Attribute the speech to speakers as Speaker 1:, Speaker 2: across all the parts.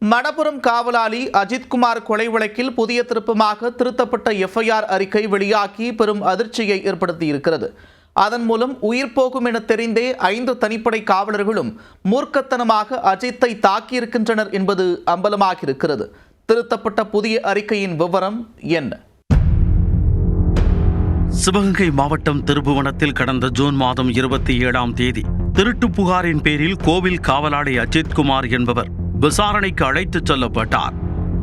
Speaker 1: மணப்புரம் காவலாளி அஜித்குமார் கொலை வழக்கில் புதிய திருப்பமாக திருத்தப்பட்ட எஃப்ஐஆர் அறிக்கை வெளியாகி பெரும் அதிர்ச்சியை ஏற்படுத்தியிருக்கிறது. அதன் மூலம் உயிர் போகும் என தெரிந்தே 5 தனிப்படை காவலர்களும் மூர்க்கத்தனமாக அஜித்தை தாக்கியிருக்கின்றனர் என்பது அம்பலமாகியிருக்கிறது. திருத்தப்பட்ட புதிய அறிக்கையின் விவரம் என்ன?
Speaker 2: சிவகங்கை மாவட்டம் திருப்புவனத்தில் கடந்த ஜூன் மாதம் 27ஆம் தேதி திருட்டு புகாரின் பேரில் கோவில் காவலாளி அஜித்குமார் என்பவர் விசாரணைக்கு அழைத்துச் செல்லப்பட்டார்.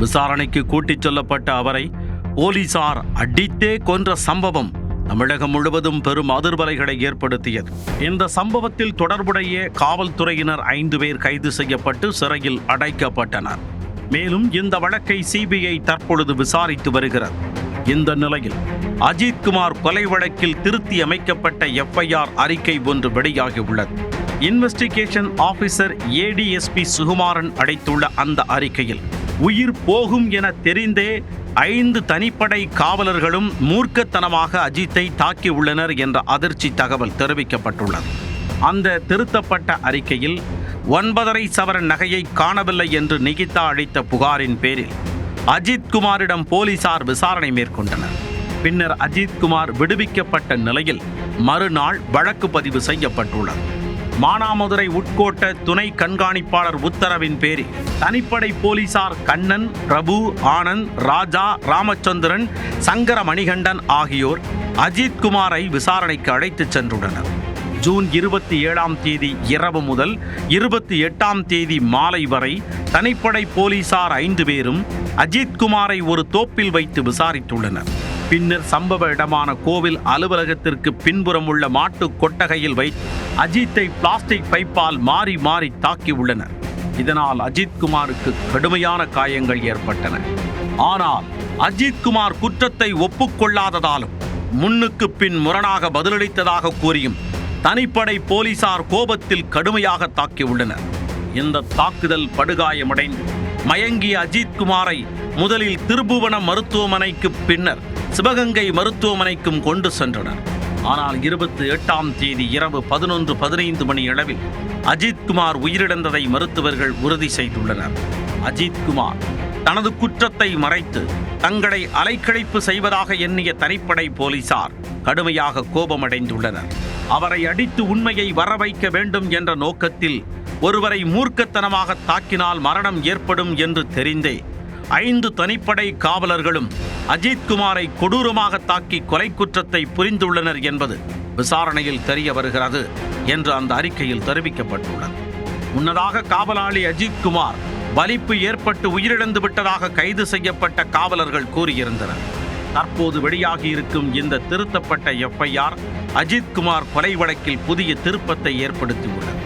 Speaker 2: விசாரணைக்கு கூட்டிச் செல்லப்பட்ட அவரை போலீசார் அடித்தே கொன்ற சம்பவம் தமிழகம் முழுவதும் பெரும் அதிர்வலைகளை ஏற்படுத்தியது. இந்த சம்பவத்தில் தொடர்புடைய காவல்துறையினர் 5 பேர் கைது செய்யப்பட்டு சிறையில் அடைக்கப்பட்டனர். மேலும் இந்த வழக்கை சிபிஐ தற்பொழுது விசாரித்து வருகிறது. இந்த நிலையில் அஜித்குமார் கொலை வழக்கில் திருத்தி அமைக்கப்பட்ட எஃப்ஐஆர் அறிக்கை ஒன்று வெளியாகியுள்ளது. இன்வெஸ்டிகேஷன் ஆபீசர் ஏடிஎஸ்பி சுகுமாரன் அடைத்துள்ள அந்த அறிக்கையில் உயிர் போகும் என தெரிந்தே 5 தனிப்படை காவலர்களும் மூர்க்கத்தனமாக அஜித்தை தாக்கியுள்ளனர் என்ற அதிர்ச்சி தகவல் தெரிவிக்கப்பட்டுள்ளது. அந்த திருத்தப்பட்ட அறிக்கையில் 9.5 சவரன் நகையை காணவில்லை என்று நிகிதா அளித்த புகாரின் பேரில் அஜித்குமாரிடம் போலீசார் விசாரணை மேற்கொண்டனர். பின்னர் அஜித்குமார் விடுவிக்கப்பட்ட நிலையில் மறுநாள் வழக்கு பதிவு செய்யப்பட்டுள்ளது. மானாமதுரை உட்கோட்ட துணை கண்காணிப்பாளர் உத்தரவின் பேரில் தனிப்படை போலீசார் கண்ணன், பிரபு, ஆனந்த், ராஜா, ராமச்சந்திரன், சங்கர மணிகண்டன் ஆகியோர் அஜித்குமாரை விசாரணைக்கு அழைத்துச் சென்றுள்ளனர். ஜூன் 27ஆம் தேதி இரவு முதல் 28ஆம் தேதி மாலை வரை தனிப்படை போலீசார் 5 பேரும் அஜித்குமாரை ஒரு தோப்பில் வைத்து விசாரித்துள்ளனர். பின்னர் சம்பவ இடமான கோவில் அலுவலகத்திற்கு பின்புறம் உள்ள மாட்டு கொட்டகையில் வைத்து அஜித்தை பிளாஸ்டிக் பைப்பால் மாறி மாறி தாக்கியுள்ளனர். இதனால் அஜித்குமாருக்கு கடுமையான காயங்கள் ஏற்பட்டன. ஆனால் அஜித்குமார் குற்றத்தை ஒப்புக்கொள்ளாததாலும் முன்னுக்கு பின் முரணாக பதிலளித்ததாக கூறியும் தனிப்படை போலீசார் கோபத்தில் கடுமையாக தாக்கியுள்ளனர். இந்த தாக்குதல் படுகாயமடைந்து மயங்கிய அஜித்குமாரை முதலில் திருப்புவனம் மருத்துவமனைக்கு பின்னர் சிவகங்கை மருத்துவமனைக்கும் கொண்டு சென்றனர். ஆனால் 28ஆம் தேதி இரவு 11:15 மணி அளவில் அஜித்குமார் உயிரிழந்ததை மருத்துவர்கள் உறுதி செய்துள்ளனர். அஜித்குமார் தனது குற்றத்தை மறைத்து தங்களை அலைக்கழிப்பு செய்வதாக எண்ணிய தனிப்படை போலீசார் கடுமையாக கோபமடைந்துள்ளனர். அவரை அடித்து உண்மையை வரவைக்க வேண்டும் என்ற நோக்கத்தில் ஒருவரை மூர்க்கத்தனமாக தாக்கினால் மரணம் ஏற்படும் என்று தெரிந்தே 5 தனிப்படை காவலர்களும் அஜித்குமாரை கொடூரமாக தாக்கி கொலை குற்றத்தை புரிந்துள்ளனர் என்பது விசாரணையில் தெரிய வருகிறது என்று அந்த அறிக்கையில் தெரிவிக்கப்பட்டுள்ளது. முன்னதாக காவலாளி அஜித்குமார் வலிப்பு ஏற்பட்டு உயிரிழந்து விட்டதாக கைது செய்யப்பட்ட காவலர்கள் கூறியிருந்தனர். தற்போது வெளியாகியிருக்கும் இந்த திருத்தப்பட்ட எஃப்ஐஆர் அஜித்குமார் கொலை வழக்கில் புதிய திருப்பத்தை ஏற்படுத்தியுள்ளது.